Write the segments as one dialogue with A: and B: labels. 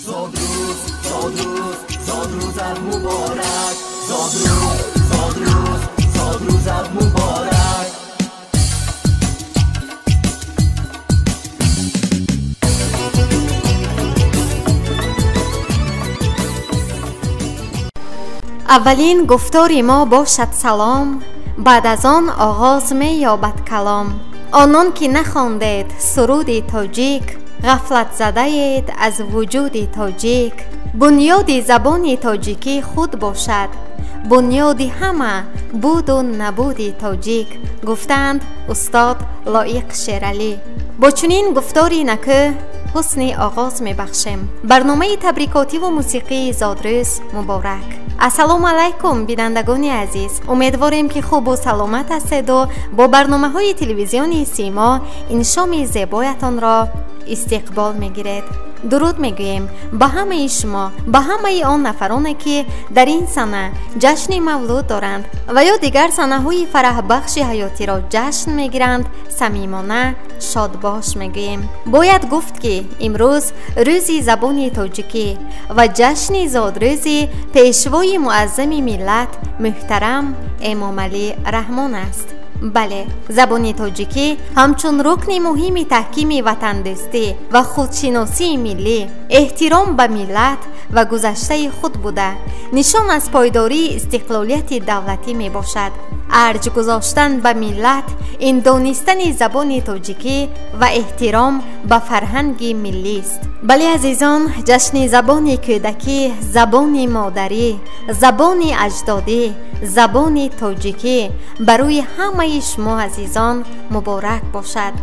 A: زادروز زادروز زادروزت مبارک، زادروز زادروز زادروزت مبارک.
B: اولین گفتار ما باشد سلام، بعد از آن آغاز می یابد کلام. آنان که نخواندید سرود تاجیک، غفلت زده اید از وجود تاجیک. بنیاد زبان تاجیکی خود باشد، بنیاد همه بود و نبود تاجیک، گفتند استاد لایق شیرالی. با چنین گفتاری نکه حسن آغاز می بخشیم برنامه تبریکاتی و موسیقی زادروز مبارک. السلام علیکم بینندگان عزیز، امیدواریم که خوب و سلامت هستید و با برنامه های تلویزیونی سیما این شام زیبایتان را استقبال میگیرید. درود میگوییم به همه شما، به همه آن نفرانی که در این سنه جشن مولود دارند و یا دیگر سنه های فرح بخش حیاتی را جشن میگیرند. صمیمانه شاد باش میگوییم. باید گفت که امروز روز زبان تاجیکی و جشن زادروز پیشوای معظم ملت محترم امام علی رحمان است. بله، زبان تاجیکی همچون رکن مهم تحکیم وطن دوستی و خودشناسی ملی، احترام به ملت و گذشته خود بوده نشان از پایداری استقلالیت دولتی می باشد. ارج گذاشتن به ملت این دانستن زبان تاجیکی و احترام به فرهنگ ملی است. بله عزیزان، جشن زبان کودکی، زبان مادری، زبان اجدادی، زبان تاجیکی برای همه شما عزیزان مبارک باشد.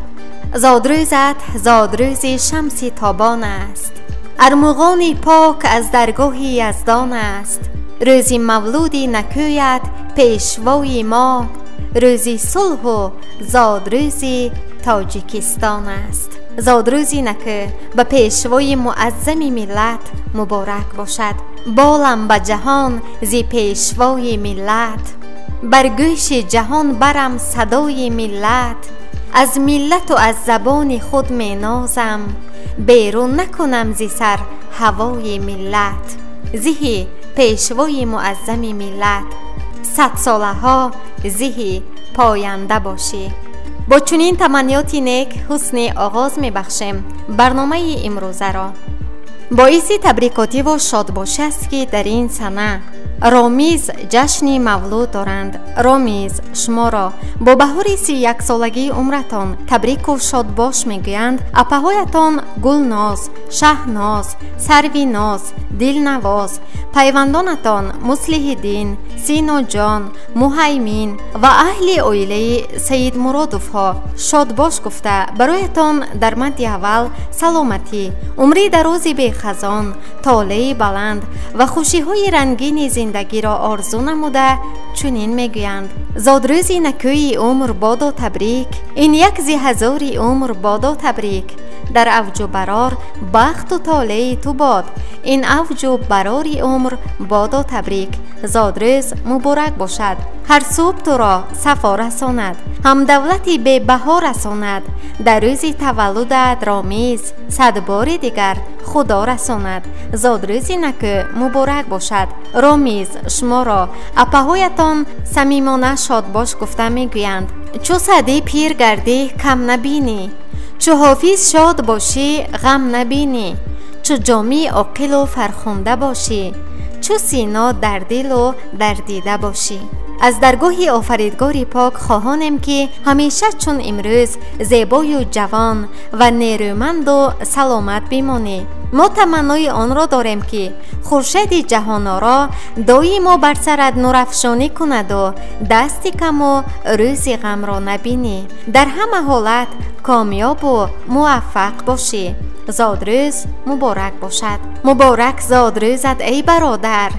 B: زادروزت زادروز شمس تابان است، ارمغان پاک از درگاه یزدان است. روز مولودی نکویت پیشوای ما، روزی صلح و زادروزی تاجیکستان است. زادروزی نکه به پیشوای معظم ملت مبارک باشد. بالم به جهان زی پیشوای ملت، بر گوش جهان برم صدای ملت. از ملت و از زبان خود می نازم، بیرون نکنم زی سر هوای ملت. زی پیشوای معظم ملت 100 ساله ها زی پاینده باشی. با چنین تمنیاتی نیک حسن آغاز می بخشیم برنامه امروزه را. باعث تبریکاتی و شادباشی است که در این سنه رامیز جشن مولود دارند. رامیز شما را با بهار 31 سالگی عمرتان تبریک و شادباش میگویند. اپهایتان گلناز، شهناز، سرویناز، دلنواز، پیوندانتان مصلح دین، سینا جان، مهیمین و اهل اویله سید مرادوف ها شادباش گفته برایتان در مد اول سلامتی، عمری دراز به خزان، طالع بلند و خوشی های رنگین زندگی را آرزو نموده چنین میگویند. زادروزی نکوی عمر باد و تبریک، این یک زی هزاری عمر باد و تبریک. در اوج و برار بخت و طالع تو باد، این اوج و براری عمر باد و تبریک. زادروز مبارک باشد، هر صبح تو را صفا رساند، هم دولتی به بها رساند. در روز تولدت رامیز 100 بار دیگر خدا رساند. زادروزی نکه مبارک باشد. رامیز شما را اپهایتان صمیمانه شادباش گفته میگویند. چو صدی پیر گردی کم نبینی، چو حافظ شاد باشی غم نبینی، چو جامی عاقل و فرخنده باشی، چو سینا در دل و در دیده باشی. از درگاه آفریدگار پاک خواهانم که همیشه چون امروز زیبای و جوان و نیرومند و سلامت بمانی. ما تمنای آن را داریم که خورشید جهان را دائما بر سرت نورافشانی کند و دستی کم و روزی غم را نبینی. در همه حالت کامیاب و موفق باشی. زادروز مبارک باشد. مبارک زادروزت ای برادر،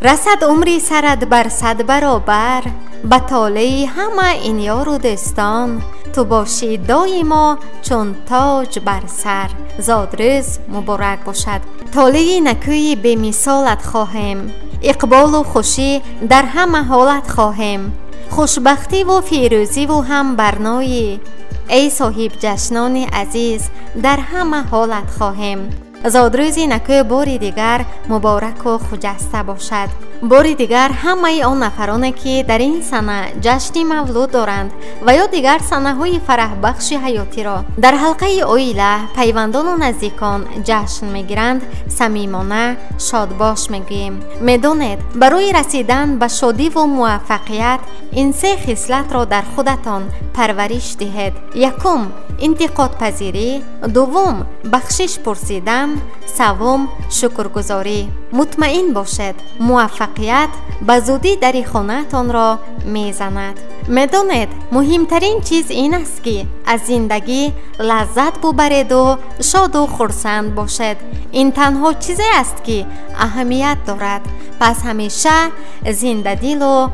B: رسد عمری سرت بر 100 برابر. به طالع همه این یار و دوستان، تو باشی دائما چون تاج بر سر. زادروز مبارک باشد. طالع نکوی به مثالت خواهیم، اقبال و خوشی در همه حالت خواهیم. خوشبختی و فیروزی و هم برنایی، ای صاحب جشنان عزیز در همه حالت خواهیم. زادروزی نکو باری دیگر مبارک و خجسته باشد. باری دیگر همه آن نفرانی که در این سنه جشن مولود دارند و یا دیگر سنه های فرح بخش حیاتی را در حلقه اویله پیوندان و نزدیکان جشن میگیرند، صمیمانه شاد باش میگوییم. میدانید برای رسیدن به شادی و موفقیت این سه خصلت را در خودتان پرورش دهید. یکم انتقاد پذیری، دوم بخشش پرسیدن، سوم شکرگزاری. مطمئن باشید موفقیت به زودی در خانه تان را میزند. میدانید مهمترین چیز این است که از زندگی لذت ببرید و شاد و خرسند باشید. این تنها چیزی است که اهمیت دارد. پس همیشه زنده دل و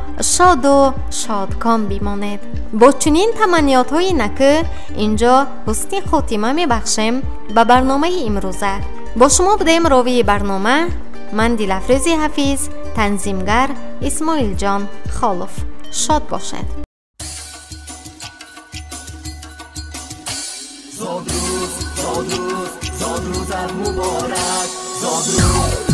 B: شادکام بمانید. با چنین تمنیات های نکو اینجا حسن خاتمه میبخشیم به برنامه امروزه. با شما بودیم راوی برنامه من دلافروز حفیظ، تنظیمگر اسماعیل جان خالف. شاد باشد.
A: زادروز مبارک. زادروز